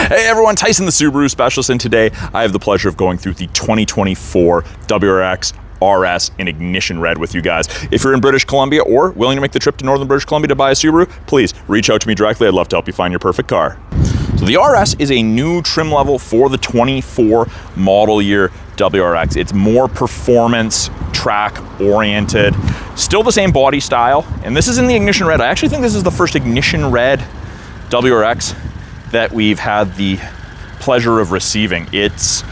Hey everyone, Tyson the Subaru Specialist, and today I have the pleasure of going through the 2024 WRX RS in ignition red with you guys. If you're in British Columbia or willing to make the trip to northern British Columbia to buy a Subaru, please reach out to me directly. I'd love to help you find your perfect car. So the RS is a new trim level for the 24 model year WRX. It's more performance, track oriented, still the same body style, and this is in the ignition red. I actually think this is the first ignition red WRX that we've had the pleasure of receiving. It's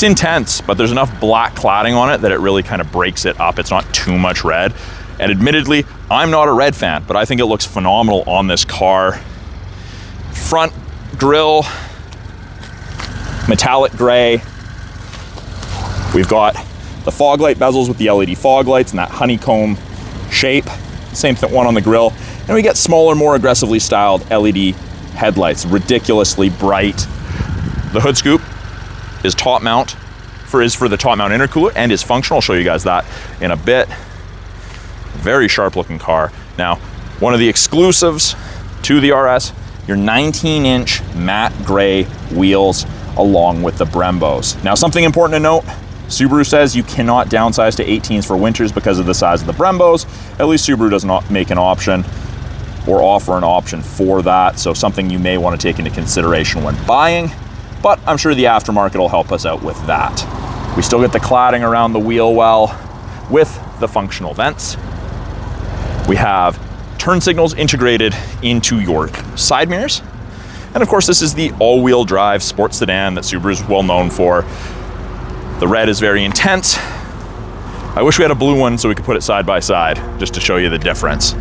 intense, but there's enough black cladding on it that it really kind of breaks it up. It's not too much red. And admittedly, I'm not a red fan, but I think it looks phenomenal on this car. Front grille, metallic gray. We've got the fog light bezels with the LED fog lights and that honeycomb shape. Same one on the grille. And we get smaller, more aggressively styled LED headlights, ridiculously bright. The hood scoop is top mount for the top mount intercooler and is functional. I'll show you guys that in a bit. Very sharp looking car. Now, one of the exclusives to the RS, your 19-inch matte gray wheels along with the Brembos. Now, something important to note, Subaru says you cannot downsize to 18s for winters because of the size of the Brembos. At least Subaru does not make an option or offer an option for that, so something you may want to take into consideration when buying, but I'm sure the aftermarket will help us out with that. We still get the cladding around the wheel well with the functional vents. We have turn signals integrated into your side mirrors, and of course this is the all-wheel drive sports sedan that Subaru is well known for. The red is very intense. I wish we had a blue one so we could put it side by side just to show you the difference.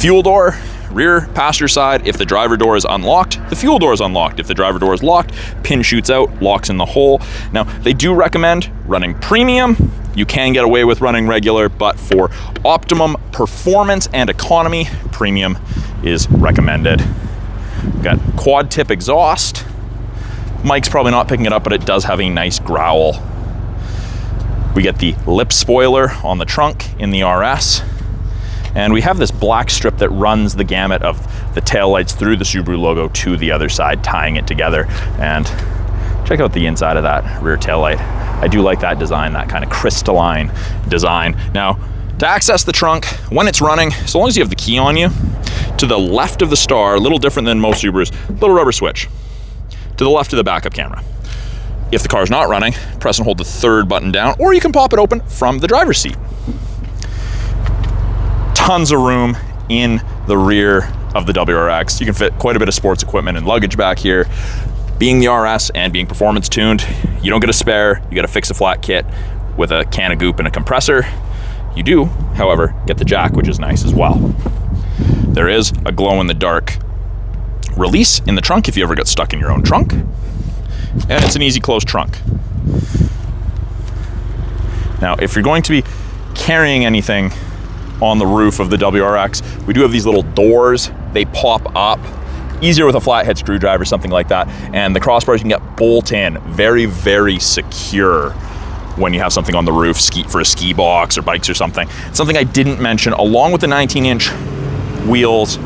Fuel door, rear passenger side. If the driver door is unlocked, the fuel door is unlocked. If the driver door is locked, pin shoots out, locks in the hole. Now, they do recommend running premium. You can get away with running regular, but for optimum performance and economy, premium is recommended. We've got quad tip exhaust. Mike's probably not picking it up, but it does have a nice growl. We get the lip spoiler on the trunk in the RS. And we have this black strip that runs the gamut of the taillights through the Subaru logo to the other side, tying it together. And check out the inside of that rear taillight. I do like that design, that kind of crystalline design. Now, to access the trunk, when it's running, so long as you have the key on you, to the left of the star, a little different than most Subarus, little rubber switch. To the left of the backup camera. If the car's not running, press and hold the third button down, or you can pop it open from the driver's seat. Tons of room in the rear of the WRX. You can fit quite a bit of sports equipment and luggage back here. Being the RS and being performance tuned, you don't get a spare, you get a fix a flat kit with a can of goop and a compressor. You do, however, get the jack, which is nice as well. There is a glow in the dark release in the trunk if you ever get stuck in your own trunk. And it's an easy close trunk. Now, if you're going to be carrying anything on the roof of the WRX, we do have these little doors. They pop up, easier with a flathead screwdriver, something like that. And the crossbars you can get bolt in, very, very secure when you have something on the roof, for a ski box or bikes or something. Something I didn't mention, along with the 19-inch wheels,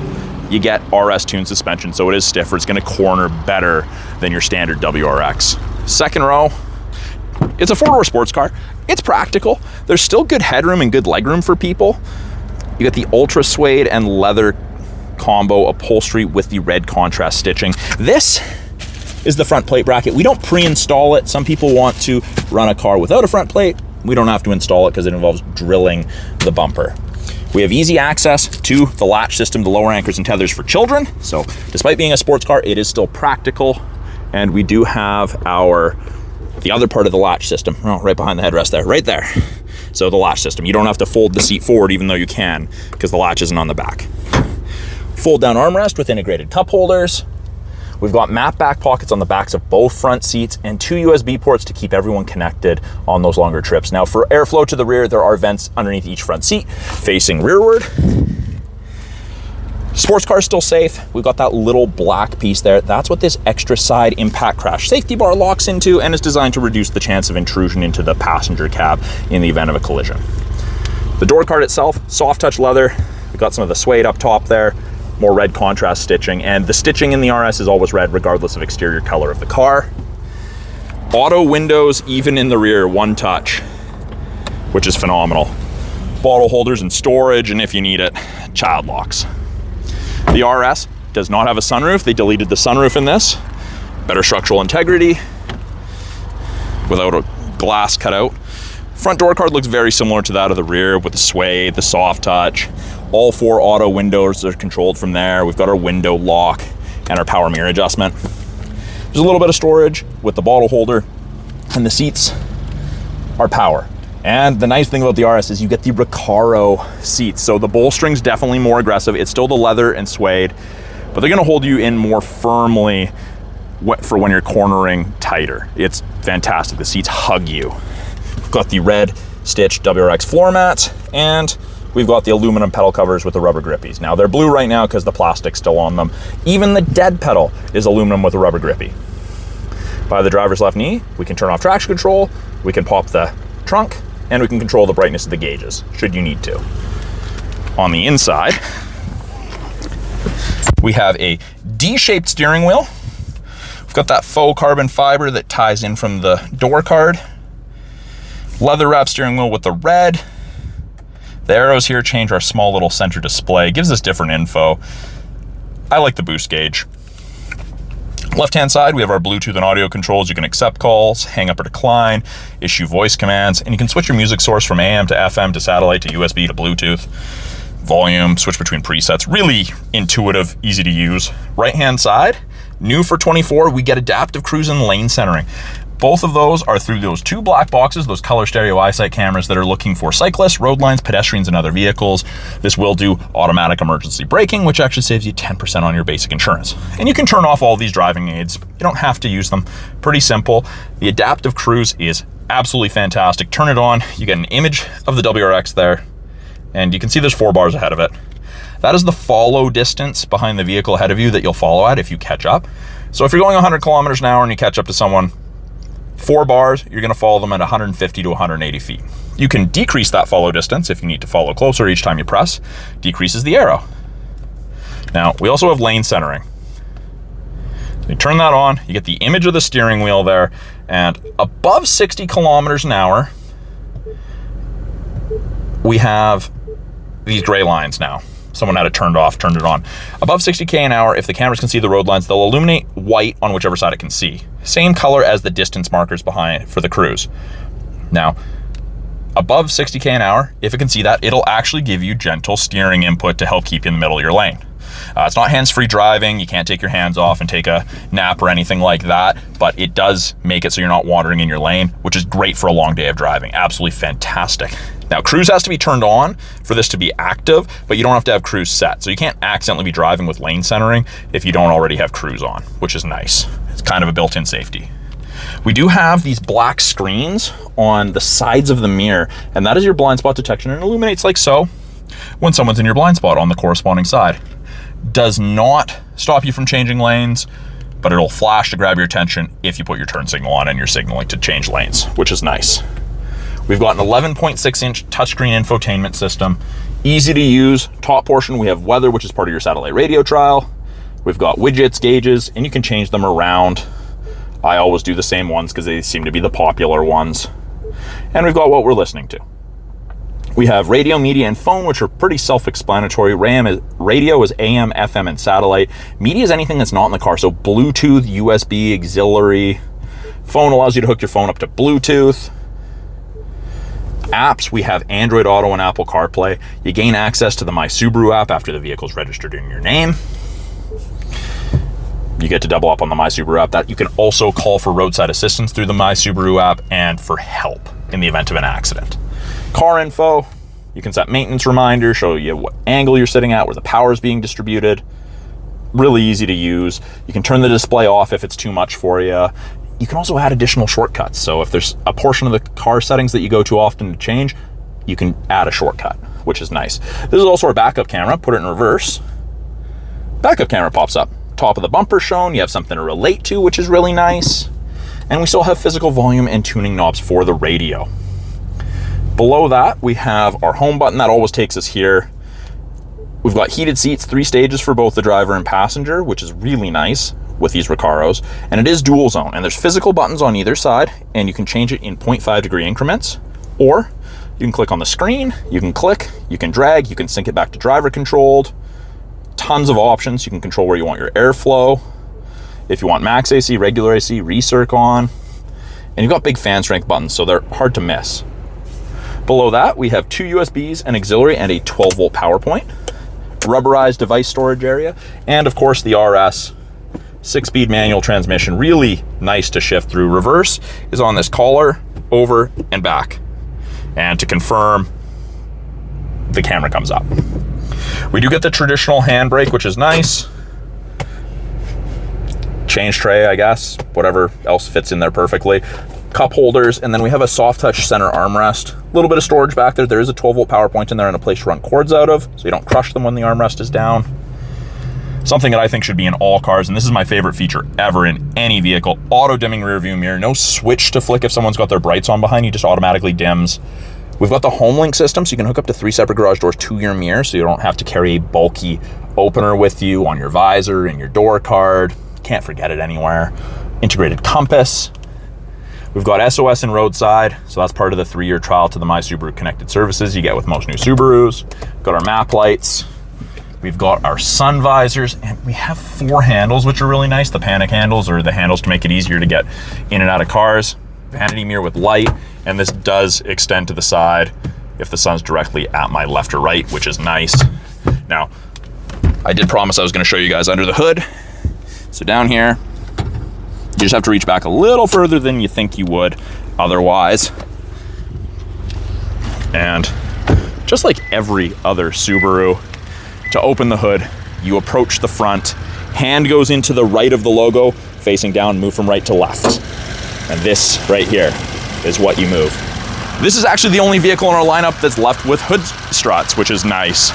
you get RS tuned suspension, so it is stiffer. It's gonna corner better than your standard WRX. Second row, it's a four-door sports car. It's practical. There's still good headroom and good legroom for people. You get the ultra suede and leather combo upholstery with the red contrast stitching. This is the front plate bracket. We don't pre-install it. Some people want to run a car without a front plate. We don't have to install it because it involves drilling the bumper. We have easy access to the latch system, the lower anchors and tethers for children. So despite being a sports car, it is still practical. And we do have the other part of the latch system, right behind the headrest there, right there. So the latch system, you don't have to fold the seat forward even though you can because the latch isn't on the back. Fold down armrest with integrated cup holders. We've got matte back pockets on the backs of both front seats and 2 USB ports to keep everyone connected on those longer trips. Now for airflow to the rear, there are vents underneath each front seat facing rearward. Sports car is still safe. We've got that little black piece there. That's what this extra side impact crash safety bar locks into and is designed to reduce the chance of intrusion into the passenger cab in the event of a collision. The door card itself, soft touch leather. We've got some of the suede up top there. more red contrast stitching, and the stitching in the RS is always red regardless of exterior color of the car. Auto windows, even in the rear, one touch, which is phenomenal. Bottle holders and storage, and if you need it, child locks. The RS does not have a sunroof. They deleted the sunroof in this. Better structural integrity without a glass cutout. Front door card looks very similar to that of the rear with the suede, the soft touch. All 4 auto windows are controlled from there. We've got our window lock and our power mirror adjustment. There's a little bit of storage with the bottle holder, and the seats are power. And the nice thing about the RS is you get the Recaro seats. So the bolstering's definitely more aggressive. It's still the leather and suede, but they're gonna hold you in more firmly for when you're cornering tighter. It's fantastic. The seats hug you. We've got the red stitched WRX floor mats, and we've got the aluminum pedal covers with the rubber grippies. Now they're blue right now because the plastic's still on them. Even the dead pedal is aluminum with a rubber grippy. By the driver's left knee, we can turn off traction control, we can pop the trunk, and we can control the brightness of the gauges, should you need to. On the inside, we have a D-shaped steering wheel. We've got that faux carbon fiber that ties in from the door card. Leather wrap steering wheel with the red. The arrows here change our small little center display. Gives us different info. I like the boost gauge. Left-hand side, we have our Bluetooth and audio controls. You can accept calls, hang up or decline, issue voice commands, and you can switch your music source from AM to FM to satellite to USB to Bluetooth. Volume, switch between presets. Really intuitive, easy to use. Right-hand side, new for 24, we get adaptive cruise and lane centering. Both of those are through those 2 black boxes, those color stereo eyesight cameras that are looking for cyclists, road lines, pedestrians, and other vehicles. This will do automatic emergency braking, which actually saves you 10% on your basic insurance. And you can turn off all these driving aids. You don't have to use them. Pretty simple. The adaptive cruise is absolutely fantastic. Turn it on, you get an image of the WRX there, and you can see there's 4 bars ahead of it. That is the follow distance behind the vehicle ahead of you that you'll follow at if you catch up. So if you're going 100 kilometers an hour and you catch up to someone, 4 bars, you're gonna follow them at 150 to 180 feet. You can decrease that follow distance if you need to follow closer each time you press. Decreases the arrow. Now, we also have lane centering. So you turn that on, you get the image of the steering wheel there, and above 60 kilometers an hour, we have these gray lines now. Someone had it turned off, turned it on. Above 60K an hour, if the cameras can see the road lines, they'll illuminate white on whichever side it can see. Same color as the distance markers behind for the cruise. Now, above 60K an hour, if it can see that, it'll actually give you gentle steering input to help keep you in the middle of your lane. It's not hands-free driving. You can't take your hands off and take a nap or anything like that, but it does make it so you're not wandering in your lane, which is great for a long day of driving. Absolutely fantastic. Now, cruise has to be turned on for this to be active, but you don't have to have cruise set. So you can't accidentally be driving with lane centering if you don't already have cruise on, which is nice. It's kind of a built-in safety. We do have these black screens on the sides of the mirror, and that is your blind spot detection, and it illuminates like so when someone's in your blind spot on the corresponding side. Does not stop you from changing lanes, but it'll flash to grab your attention if you put your turn signal on and you're signaling to change lanes, which is nice. We've got an 11.6-inch touchscreen infotainment system. Easy to use. Top portion, we have weather, which is part of your satellite radio trial. We've got widgets, gauges, and you can change them around. I always do the same ones because they seem to be the popular ones. And we've got what we're listening to. We have radio, media, and phone, which are pretty self-explanatory. Radio is AM, FM, and satellite. Media is anything that's not in the car, so Bluetooth, USB, auxiliary. Phone allows you to hook your phone up to Bluetooth. Apps, we have Android Auto and Apple CarPlay. You gain access to the My Subaru app after the vehicle's registered in your name. You get to double up on the My Subaru app. That you can also call for roadside assistance through the My Subaru app and for help in the event of an accident. Car info, you can set maintenance reminders, show you what angle you're sitting at, where the power is being distributed. Really easy to use. You can turn the display off if it's too much for you. You can also add additional shortcuts. So if there's a portion of the car settings that you go too often to change, you can add a shortcut, which is nice. This is also our backup camera. Put it in reverse. Backup camera pops up. Top of the bumper shown. You have something to relate to, which is really nice. And we still have physical volume and tuning knobs for the radio. Below that, we have our home button. That always takes us here. We've got heated seats, 3 stages for both the driver and passenger, which is really nice with these Recaros. And it is dual zone, and there's physical buttons on either side, and you can change it in 0.5 degree increments, or you can click on the screen, you can click, you can drag, you can sync it back to driver controlled. Tons of options. You can control where you want your airflow. If you want max AC, regular AC, recirc on. And you've got big fan strength buttons, so they're hard to miss. Below that, we have 2 USBs, an auxiliary, and a 12-volt power point. Rubberized device storage area, and of course the RS 6-speed manual transmission. Really nice to shift through. Reverse is on this collar, over and back. And to confirm, the camera comes up. We do get the traditional handbrake, which is nice. Change tray, I guess, whatever else fits in there perfectly. Cup holders, and then we have a soft touch center armrest. A little bit of storage back there. There is a 12-volt power point in there and a place to run cords out of, so you don't crush them when the armrest is down. Something that I think should be in all cars, and this is my favorite feature ever in any vehicle, auto dimming rear view mirror. No switch to flick if someone's got their brights on behind you, just automatically dims. We've got the HomeLink system, so you can hook up to 3 separate garage doors to your mirror, so you don't have to carry a bulky opener with you on your visor and your door card. Can't forget it anywhere. Integrated compass. We've got SOS and roadside, so that's part of the 3-year trial to the My Subaru connected services you get with most new Subarus. Got our map lights. We've got our sun visors, and we have 4 handles, which are really nice. The panic handles, or the handles to make it easier to get in and out of cars. Vanity mirror with light, and this does extend to the side if the sun's directly at my left or right, which is nice. Now, I did promise I was going to show you guys under the hood. So down here, you just have to reach back a little further than you think you would otherwise. And just like every other Subaru, to open the hood, you approach the front, hand goes into the right of the logo, facing down, move from right to left. And this right here is what you move. This is actually the only vehicle in our lineup that's left with hood struts, which is nice.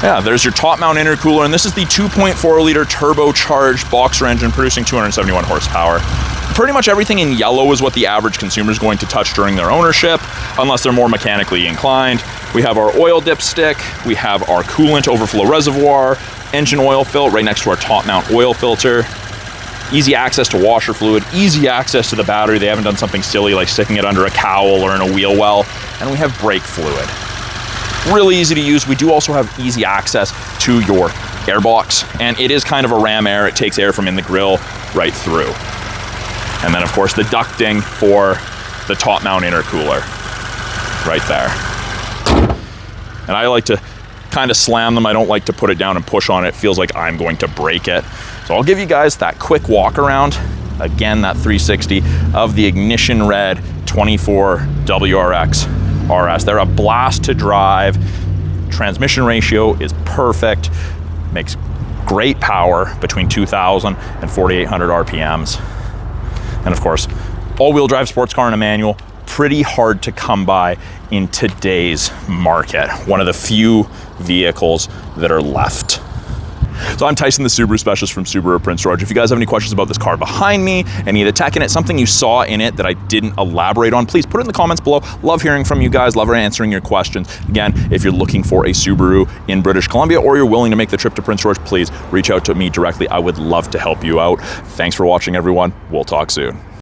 Yeah, there's your top mount intercooler, and this is the 2.4 liter turbocharged Boxer engine producing 271 horsepower. Pretty much everything in yellow is what the average consumer is going to touch during their ownership, unless they're more mechanically inclined. We have our oil dipstick, we have our coolant overflow reservoir, engine oil fill right next to our top mount oil filter, easy access to washer fluid, easy access to the battery. They haven't done something silly like sticking it under a cowl or in a wheel well, and we have brake fluid. Really easy to use. We do also have easy access to your airbox, and it is kind of a ram air. It takes air from in the grill right through. And then of course the ducting for the top mount intercooler right there. And I like to kind of slam them. I don't like to put it down and push on it. It feels like I'm going to break it. So I'll give you guys that quick walk around. Again, that 360 of the ignition red 24 WRX RS. They're a blast to drive. Transmission ratio is perfect. Makes great power between 2,000 and 4,800 RPMs. And of course, all-wheel drive sports car and a manual, pretty hard to come by in today's market. One of the few vehicles that are left. So I'm Tyson, the Subaru specialist from Subaru Prince George. If you guys have any questions about this car behind me, any of the tech in it, something you saw in it that I didn't elaborate on, please put it in the comments below. Love hearing from you guys, love answering your questions. Again, if you're looking for a Subaru in British Columbia or you're willing to make the trip to Prince George, please reach out to me directly. I would love to help you out. Thanks for watching, everyone. We'll talk soon.